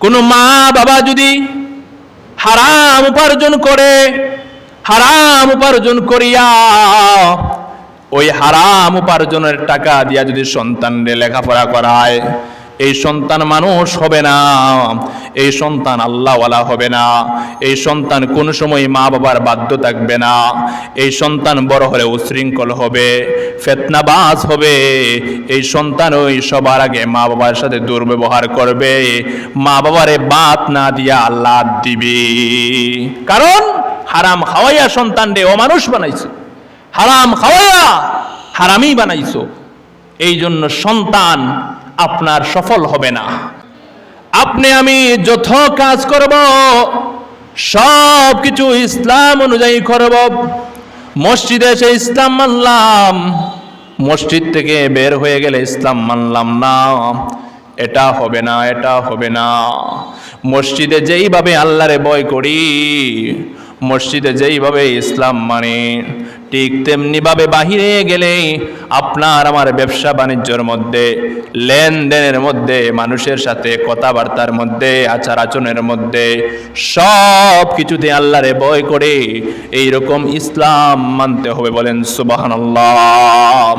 কোন মা বাবা যদি হারাম উপার্জন করে, হারাম উপার্জন করিয়া ওই হারাম উপার্জনের টাকা দিয়া যদি সন্তানদের লেখাপড়া করায়, এই সন্তান মানুষ হবে না, এই সন্তান আল্লাহওয়ালা হবে না, এই সন্তান কোন সময় মা বাবার বাধ্য থাকবে না, এই সন্তান বড় হলে উশৃঙ্খল হবে, ফিতনাবাজ হবে, এই সন্তান ওই সবার আগে মা বাবার সাথে দুর্ব্যবহার করবে, মা বাবারে বাত না দিয়া আল্লাহ দিবে। কারণ হারাম খাওয়াইয়া সন্তানরে অমানুষ বানাইছো, হারাম খাওয়াইয়া হারামি বানাইছো। এই জন্য সন্তান আপনার সফল হবে না। আপনি আমি যত কাজ করব সব কিছু ইসলাম অনুযায়ী করব। মসজিদে এসে ইসলাম মানলাম, মসজিদ থেকে বের হয়ে গেলে ইসলাম মানলাম না, এটা হবে না, এটা হবে না। মসজিদে যেইভাবে আল্লাহরে ভয় করি, মসজিদে যেইভাবে ইসলাম মানে, ঠিক তেমনি ভাবে বাহিরে গেলে আপনার আমার ব্যবসা বাণিজ্যের মধ্যে, লেনদেনের মধ্যে, মানুষের সাথে কথাবার্তার মধ্যে, আচার আচরণের মধ্যে সব কিছুতে আল্লাহরে ভয় করে এইরকম ইসলাম মানতে হবে। বলেন সুবহানাল্লাহ।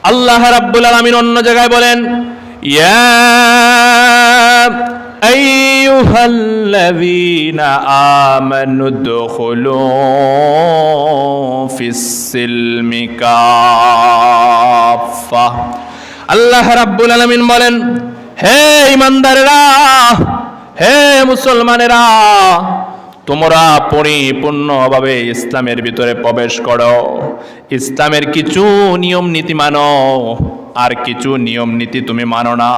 আল্লাহ রাব্বুল আলামিন অন্য জায়গায় বলেন, ইয়া আইয়ুহাল্লাযীনা আমানু দুখুলু ফিস-সিলমি কাফা। আল্লাহ রাব্বুল আলামিন বলেন, হে ঈমানদারেরা, হে মুসলমানেরা, তোমরা পরিপূর্ণভাবে ইসলামের ভিতরে প্রবেশ করো। ইসলামের কিছু নিয়ম নীতি মানো, আর কিছু নিয়ম নীতি তুমি মানো না।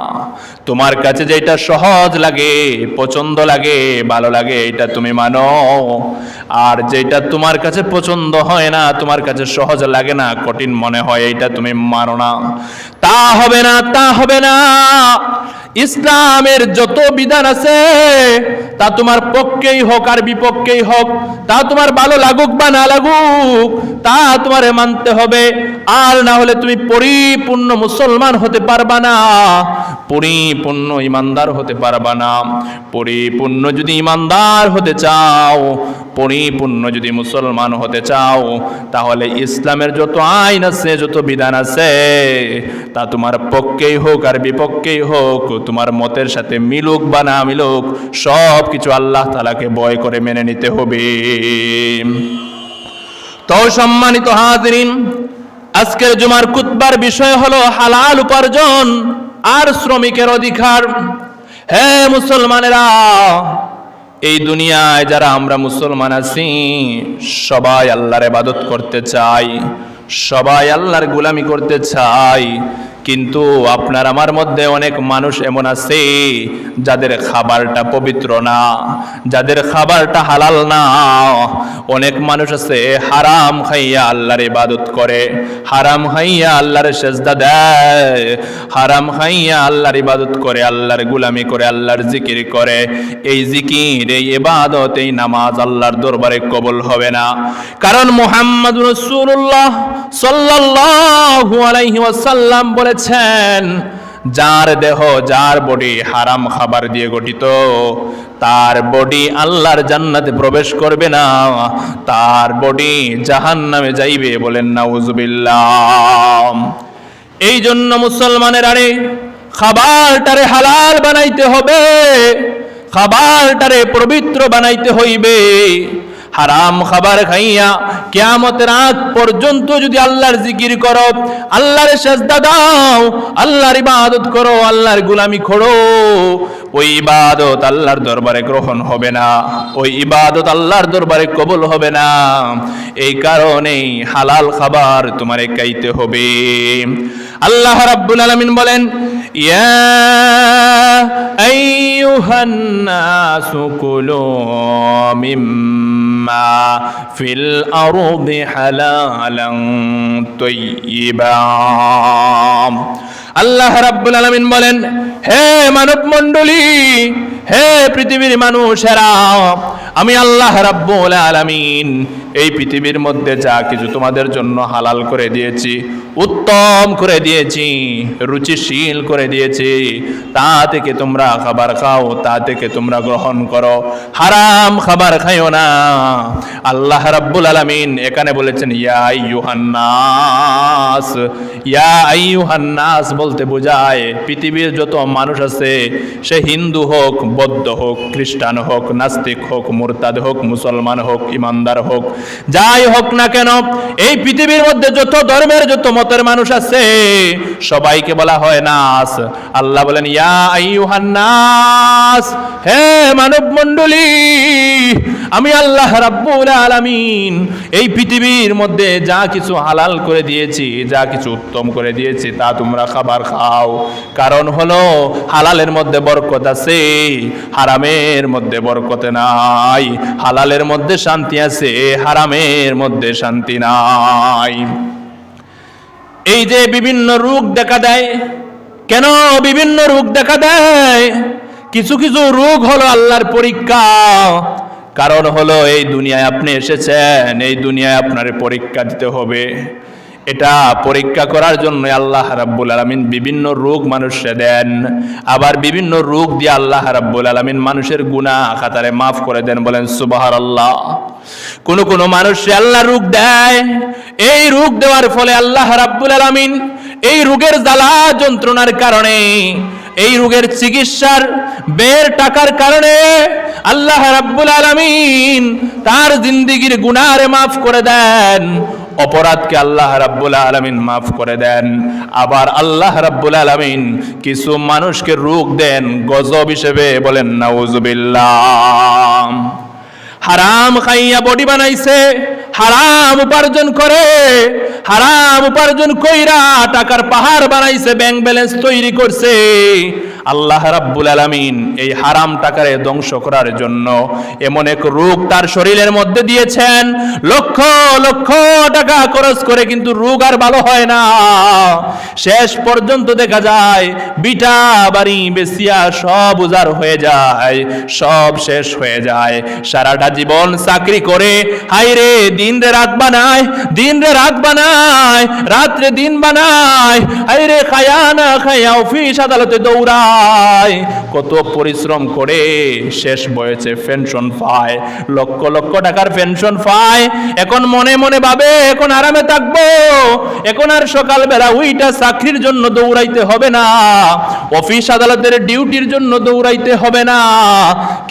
তোমার কাছে যেটা সহজ লাগে, পছন্দ লাগে, ভালো লাগে, এটা তুমি মানো। আর যেটা তোমার কাছে পছন্দ হয় না, তোমার কাছে সহজ লাগে না, কঠিন মনে হয়, এটা তুমি মানো না। তা হবে না, তা হবে না। ইসলামের যত বিধান আছে তা তোমার পক্ষেই হোক আর বিপক্ষেই হোক, তা তোমার ভালো লাগুক বা না লাগুক, তা তোমারে মানতে হবে। আর না হলে তুমি পরিপূর্ণ মুসলমান হতে পারবা না, পরিপূর্ণ ইমানদার হতে পারবা না। পরিপূর্ণ যদি ইমানদার হতে চাও, পরিপূর্ণ যদি মুসলমান হতে চাও, তাহলে ইসলামের যত আইন আছে, যত বিধান আছে, তা তোমার পক্ষেই হোক আর বিপক্ষেই হোক, তোমার মতের সাথে মিলুক বা না মিলুক, সব কিছু আল্লাহ তাআলাকে ভয় করে মেনে নিতে হবে। তো সম্মানিত হাজিরিন, আজকের জুমার খুতবার বিষয় হলো হালাল উপার্জন আর শ্রমিকের অধিকার। হে মুসলমানেরা, এই দুনিয়ায় যারা আমরা মুসলমান আছি, সবাই আল্লাহর ইবাদত করতে চাই, সবাই আল্লাহর গোলামি করতে চাই। কিন্তু আপনার আমার মধ্যে অনেক মানুষ এমন আছে যাদের খাবারটা পবিত্র না, যাদের খাবারটা হালাল না। অনেক মানুষ আছে হারাম খাইয়া আল্লাহর ইবাদত করে, হারাম খাইয়া আল্লাহর সেজদা দেয়, হারাম খাইয়া আল্লাহর ইবাদত করে, আল্লাহর গোলামি করে, আল্লাহর জিকির করে। এই জিকির, এই ইবাদত, এই নামাজ আল্লাহর দরবারে কবুল হবে না। কারণ মুহাম্মদুর রাসূলুল্লাহ সাল্লাল্লাহু আলাইহি ওয়াসাল্লাম বলেছেন, যার দেহ, যার বডি হারাম খাবার দিয়ে গঠিত, তার বডি আল্লাহর জান্নাতে প্রবেশ করবে না, তার বডি জাহান্নামে যাইবে। বলেন নাউজুবিল্লাহ। এই জন্য মুসলমানের আরে খাবারটারে হালাল বানাইতে হবে, খাবারটারে পবিত্র বানাইতে হইবে। হারাম খাবার খাইয়া কিয়ামতের আগ পর্যন্ত যদি আল্লাহর জিকির করো, আল্লাহর সেজদা দাও, আল্লাহর ইবাদত করো, আল্লাহর গোলামি করো, ওই ইবাদত আল্লাহর দরবারে গ্রহণ হবে না, ওই ইবাদত আল্লাহর দরবারে কবুল হবে না। এই কারণেই হালাল খাবার তোমারে খাইতে হবে। আল্লাহ রাব্বুল আলামিন বলেন, ইয়া আইয়ুহান নাসু কুলু মিম্মা ফিল আরদি হালালান তাইয়্যিবা। আল্লাহ রাব্বুল আলামিন বলেন, হে মানব মণ্ডলী, হে পৃথিবীর মানুষেরা, আমি আল্লাহ রাব্বুল আলামিন এই পৃথিবীর মধ্যে যা কিছু তোমাদের জন্য হালাল করে দিয়েছি, উত্তম করে দিয়েছি, রুচিশীল করে দিয়েছি, তা থেকে তোমরা খাবার খাও, তা থেকে তোমরা গ্রহণ করো, হারাম খাবার খাইও না। আল্লাহ রাব্বুল আলামিন এখানে বলেছেন ইয়া আইয়ুহান নাস। ইয়া আইয়ুহান নাস বলতে বোঝায় পৃথিবীর যত মানুষ আছে, সে হিন্দু হোক, বৌদ্ধ হোক, খ্রিস্টান হোক, নাস্তিক হোক, মুরতাদ হোক, মুসলমান হোক, ইমানদার হোক, যাই হোক না কেন, এই পৃথিবীর মধ্যে যত ধর্মের যত মতের মানুষ আছে সবাইকে বলা হয় নাস। আল্লাহ বলেন ইয়া আইয়ুহান নাস, হে মানব মণ্ডলী, আমি আল্লাহ রাব্বুল আলামিন এই পৃথিবীর মধ্যে যা কিছু হালাল করে দিয়েছি, যা কিছু উত্তম করে দিয়েছি, তা তোমরা খাবার খাও। কারণ হলো হালালের মধ্যে বরকত আছে, হারামের মধ্যে বরকত নাই। হালালের মধ্যে শান্তি আছে, হারামের মধ্যে শান্তি নাই। এই যে বিভিন্ন রোগ দেখা দেয়, কেন বিভিন্ন রোগ দেখা দেয়? কিছু কিছু রোগ হলো আল্লাহর পরীক্ষা। কারণ হলো এই দুনিয়ায় আপনি এসেছেন, এই দুনিয়ায় আপনার পরীক্ষা দিতে হবে। এটা পরীক্ষা করার জন্য আল্লাহ রাব্বুল আলামিন বিভিন্ন রোগ মানুষকে দেন, আবার বিভিন্ন রোগ দিয়ে আল্লাহ রাব্বুল আলামিন মানুষের গুনাহ খাতারে মাফ করে দেন। বলেন সুবহানাল্লাহ। কোন কোন মানুষকে আল্লাহ রোগ দেয়, এই রোগ দেওয়ার ফলে আল্লাহ রাব্বুল আলামিন এই রোগের জ্বালা যন্ত্রণার কারণে, এই রোগের চিকিৎসার বের টাকার কারণে আল্লাহ রাব্বুল আলামিন তার জিন্দেগীর গুনাহরে মাফ করে দেন, অপরাধকে আল্লাহ রাব্বুল আলামিন মাফ করে দেন। আবার আল্লাহ রাব্বুল আলামিন কিছু মানুষকে রোগ দেন গজব হিসেবে। বলেন নাউজুবিল্লাহ। হারাম খাইয়া বডি বানাইছে, হারাম উপার্জন করে, হারাম উপার্জন কইরা টাকার পাহাড় বানাইছে, ব্যাংক ব্যালেন্স তৈরি করছে। আল্লাহ রাব্বুল আলামিন এই হারাম টাকারে ধ্বংস করার জন্য এমন এক রোগ তার শরীরের মধ্যে দিয়েছেন, লক্ষ লক্ষ টাকা খরচ করে কিন্তু রোগ আর ভালো হয় না। শেষ পর্যন্ত দেখা যায় বিটা বাড়ি বেসিয়া সব উজাড় হয়ে যায়, সব শেষ হয়ে যায়। সারাটা জীবন চাকরি করে হাইরে দিন রে রাত বানায়, দিন রে রাত বানায়, রাত্রে দিন বানায়, হাইরে খায়া না খায়া অফিস আদালতে দৌড়ায়, কত পরিশ্রম করে শেষ বয়সে পেনশন পায়, লক্ষ লক্ষ টাকার পেনশন পায়। এখন মনে মনে ভাবে এখন আরামে থাকবো, এখন আর সকালবেলা ওইটা চাকরির জন্য দৌড়াইতে হবে না, অফিস আদালতের ডিউটির জন্য দৌড়াইতে হবে না।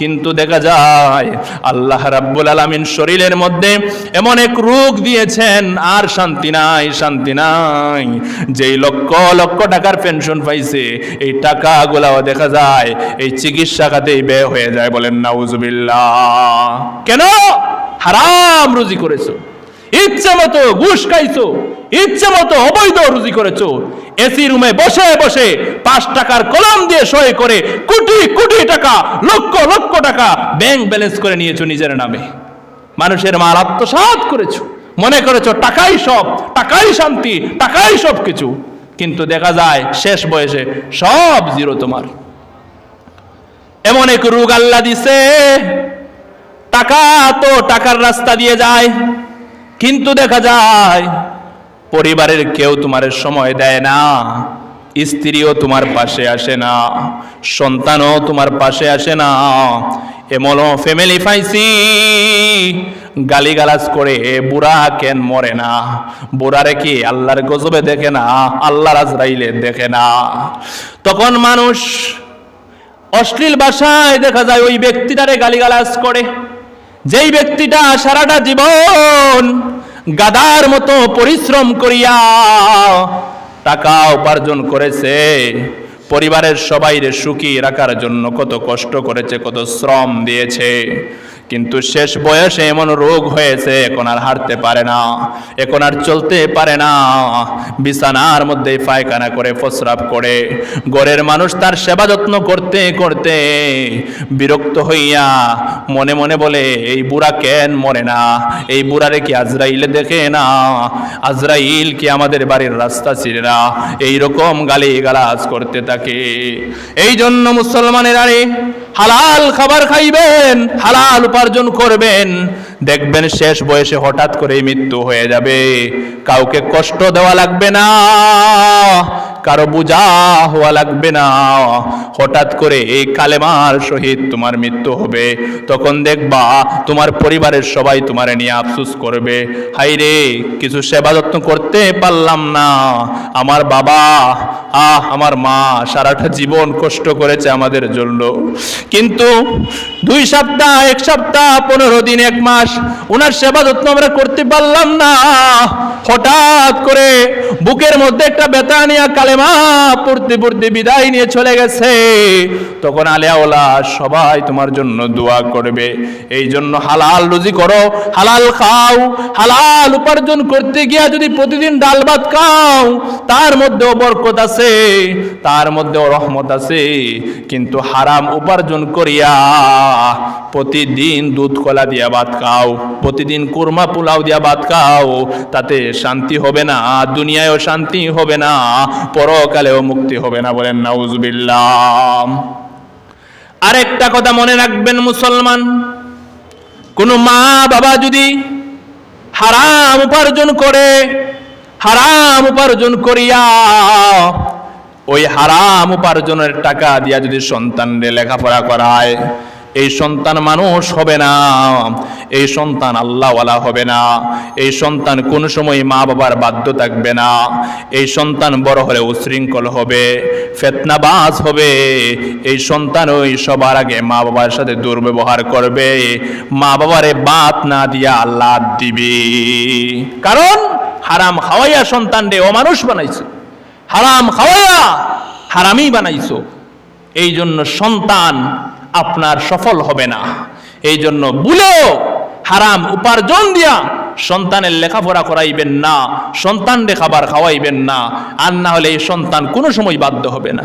কিন্তু দেখা যায় আল্লাহ রাব্বুল আলামিন শরীরের মধ্যে এমন এক রোগ দিয়েছেন, আর শান্তি নাই, শান্তি নাই। যেই লক্ষ লক্ষ টাকার পেনশন পাইছে, এই টাকাগুলাও দেখা যায় এই চিকিৎসা খাতেই ব্যয় হয়ে যায়। বলেন নাউজুবিল্লাহ। কেন? হারাম রুজি করেছো, ইচ্ছে মতো ঘুষ খাইছো, ইচ্ছে মতো অবৈধ রুজি করেছো, এসি রুমে বসে বসে 5 টাকার কলম দিয়ে সই করে কোটি কোটি টাকা, লক্ষ লক্ষ টাকা ব্যাংক ব্যালেন্স করে নিয়েছো নিজের নামে। মানুষের মাল আত্মসাৎ করেছো, মনে করেছো টাকাই সব, টাকাই শান্তি, টাকাই সব কিছু। কিন্তু দেখা যায় শেষ বয়সে সব জিরো তোমার। এমন এক রোগ আল্লাহ দিছে, টাকা তো টাকার রাস্তা দিয়ে যায়, কিন্তু দেখা যায় পরিবারের কেউ তোমার সময় দেয় না, স্ত্রীও তোমার পাশে আসে না, সন্তানও তোমার পাশে আসে না। এমন ফ্যামিলি পাইছি গালিগালাজ করে বুড়া কেন মরে না, বুড়ারে কি আল্লাহর গজবে দেখে না, আল্লাহর আজরাইলে দেখে না। তখন মানুষ অশ্লীল ভাষায় দেখা যায় ওই ব্যক্তিটারে গালিগালাজ করে, যেই ব্যক্তিটা সারাটা জীবন গাদার মতো পরিশ্রম করিয়া টাকা উপার্জন করেছে, পরিবারের সবাইরে সুখী রাখার জন্য কত কষ্ট করেছে, কত শ্রম দিয়েছে, কিন্তু শেষ বয়সে এমন রোগ হয়েছে এখন আর হাঁটতে পারে না, এখন আর চলতে পারে না, বিছানার মধ্যে পায়খানা করে প্রস্রাব করে। ঘরের মানুষ তার সেবা যত্ন করতে করতে বিরক্ত হইয়া মনে মনে বলে এই বুড়া কেন মরে না, এই বুড়ারে কি আজরাইলে দেখে না, আজরাইল কি আমাদের বাড়ির রাস্তা ছিঁড়ে না, এইরকম গালি গালাজ করতে থাকে। এই জন্য মুসলমানেরা হালাল খাবার খাইবেন, হালাল উপার্জন করবেন, দেখবেন শেষ বয়সে হঠাৎ করে মৃত্যু হয়ে যাবে। কাউকে কষ্ট দেওয়া লাগবে না, কারো বোঝা হওয়া লাগবে না। হঠাৎ করে এই কালেমার সহিত তোমার মৃত্যু হবে, তখন দেখবা তোমার পরিবারের সবাই তোমার নিয়ে আফসোস করবে, হাই রে কিছু সেবা যত্ন করতে পারলাম না, আমার বাবা আমার মা সারাটা জীবন কষ্ট করেছে আমাদের জন্য, কিন্তু 2 সপ্তাহ 1 সপ্তাহ 15 দিন 1 মাস ওনার সেবা যত্ন আমরা করতে পারলাম না। হঠাৎ করে বুকের মধ্যে একটা ব্যথা নিয়ে কালেমা পড়তে পড়তে বিদায় নিয়ে চলে গেছে, তখন আলেওয়ালা সবাই তোমার জন্য দোয়া করবে। এই জন্য হালাল রুজি করো, হালাল খাও। হালাল উপার্জন করতে গিয়া যদি প্রতিদিন ডাল ভাত খাও, তার মধ্যেও বরকত আছে, তার মধ্যেও রহমত আছে। কিন্তু হারাম উপার্জন করিয়া প্রতিদিন দুধ কলা দিয়া ভাত খাও, প্রতিদিন কুরমা পোলাও দিয়া ভাত খাও, তাতে শান্তি হবে না, দুনিয়ায়ও শান্তি হবে না, পরকালেও মুক্তি হবে না। বলেন নাউজুবিল্লাহ। আরেকটা কথা মনে রাখবেন মুসলমান, কোন মা বাবা যদি হারাম উপার্জন করে, হারাম উপার্জন করিয়া ওই হারাম উপার্জনের টাকা দিয়া যদি সন্তানদের লেখাপড়া করায়, এই সন্তান মানুষ হবে না, এই সন্তান আল্লাহওয়ালা হবে না, এই সন্তান কোন সময় মা বাবার বাধ্য থাকবে না, এই সন্তান বড় হলে উশৃঙ্খল হবে, ফিতনাবাজ হবে, এই সন্তান ওই সবার আগে মা বাবার সাথে দুর্ব্যবহার করবে, মা বাবারে বাত না দিয়া আল্লাহ দিবি। কারণ হারাম খাওয়াইয়া সন্তানরে অমানুষ বানাইছো, হারাম খাওয়াইয়া হারামি বানাইছো। এই জন্য সন্তান আপনার সফল হবে না। এই জন্য ভুলেও হারাম উপার্জন দিয়া সন্তানের লেখাপড়া করাইবেন না, সন্তানরে খাবার খাওয়াইবেন না, আর না হলে এই সন্তান কোনো সময় বাধ্য হবে না।